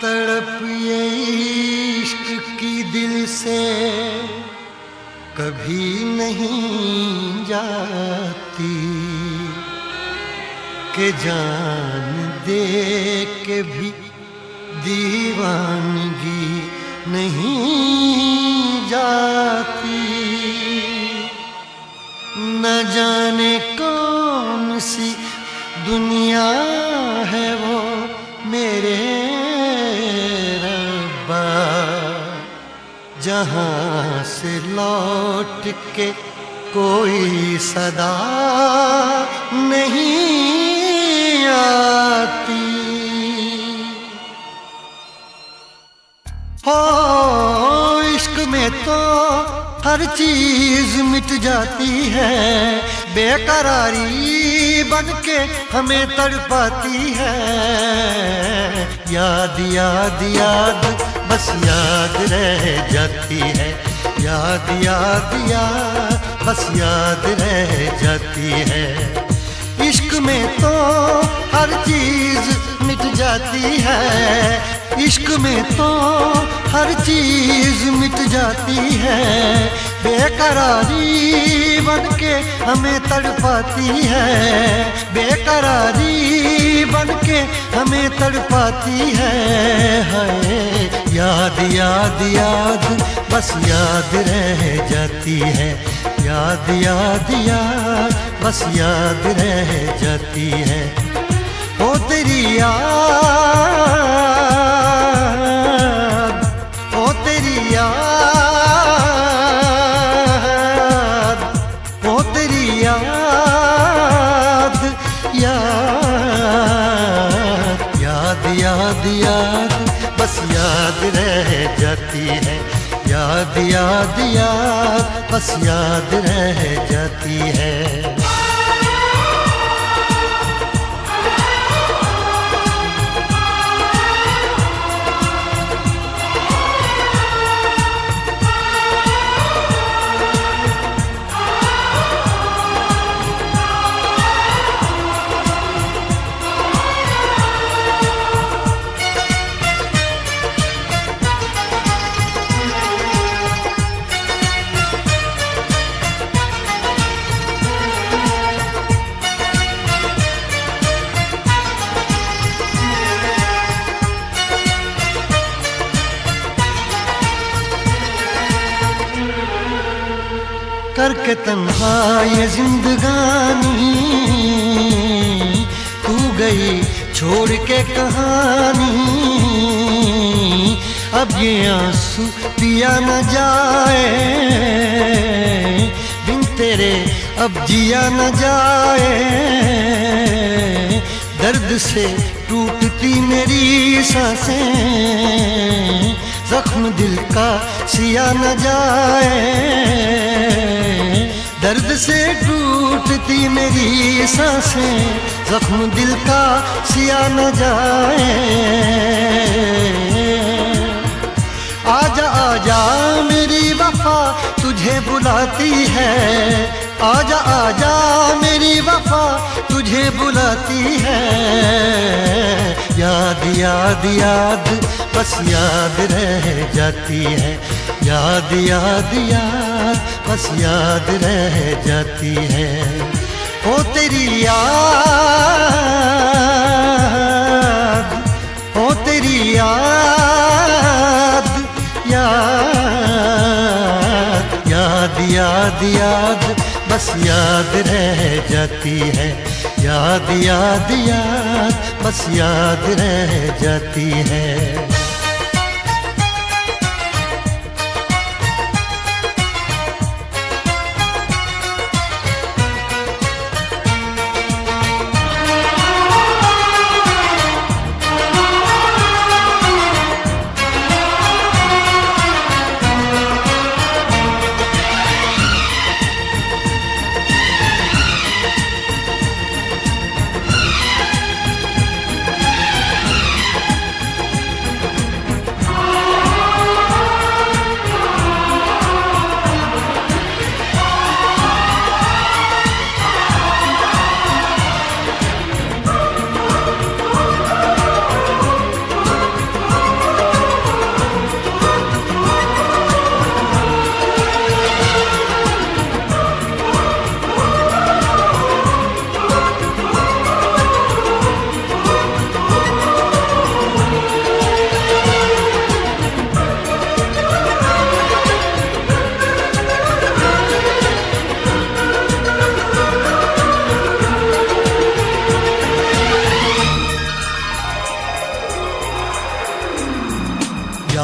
तड़प ये इश्क की दिल से कभी नहीं जाती कि जान दे के भी दीवानगी नहीं जाती। न जाने कौन सी दुनिया है वो मेरे रब्बा, जहाँ से लौट के कोई सदा नहीं आती। हो इश्क में तो हर चीज मिट जाती है, बेकरारी बन के हमें तड़पाती है। याद याद याद बस याद रह जाती है, याद याद याद बस याद रह जाती है। इश्क में तो हर चीज मिट जाती है, इश्क में तो हर चीज मिट जाती है। बेकरारी बन के हमें तड़पाती है, बेकरारी बन के हमें तड़पाती है। हाय याद याद याद बस याद रह जाती है, याद याद याद बस याद रह जाती है। ओ तेरी याद, ओ तेरी याद, ओ तेरी याद, याद याद याद याद बस याद रह जाती है, याद याद याद बस याद रह जाती है। करके तन्हा ये जिंदगानी तू गई छोड़ के कहानी। अब ये आंसू पिया न जाए बिन तेरे, अब जिया न जाए। दर्द से टूटती मेरी सांसें, जख्म दिल का सिया न जाए। दर्द से टूटती मेरी सांसें, जख्म दिल का सिया न जाए। आजा आजा मेरी वफा तुझे बुलाती है, आजा आजा मेरी वफा तुझे बुलाती है। याद याद याद बस याद रह जाती है, याद याद याद बस याद रह जाती है। ओ तेरी याद, ओ तेरी याद, याद याद याद याद बस याद रह जाती है, याद याद याद बस याद रह जाती है।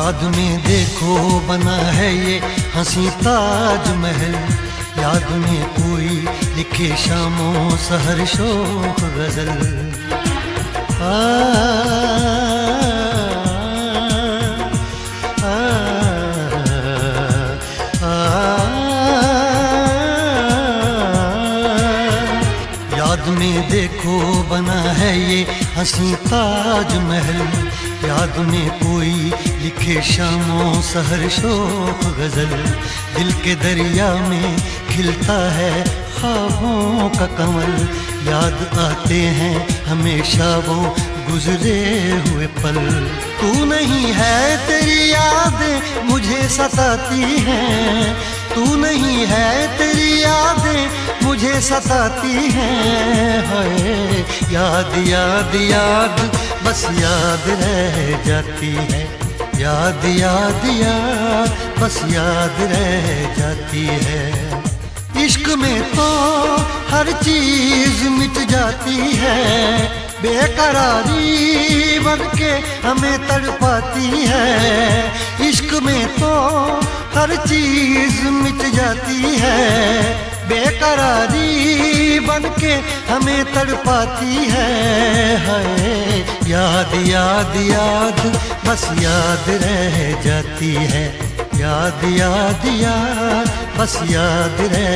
याद में देखो बना है ये हंसी ताजमहल, याद में कोई लिखे शामों सहर शोख गजल। याद में देखो बना है ये हंसी ताजमहल, याद में कोई लिखे शामों सहर शोख गजल। दिल के दरिया में खिलता है ख्वाबों का कमल, याद आते हैं हमेशा वो गुजरे हुए पल। तू नहीं है तेरी यादें मुझे सताती हैं, तू नहीं है तेरी यादें मुझे सताती हैं। हाय याद याद याद बस याद रह जाती है, याद याद याद बस याद रह जाती है। इश्क में तो हर चीज मिट जाती है, बेकरारी बन के हमें तड़पाती है। इश्क में तो हर चीज मिट जाती है, बेकरारी बन के हमें तड़पाती है। हाय याद याद याद बस याद रह जाती है, याद याद याद बस याद रह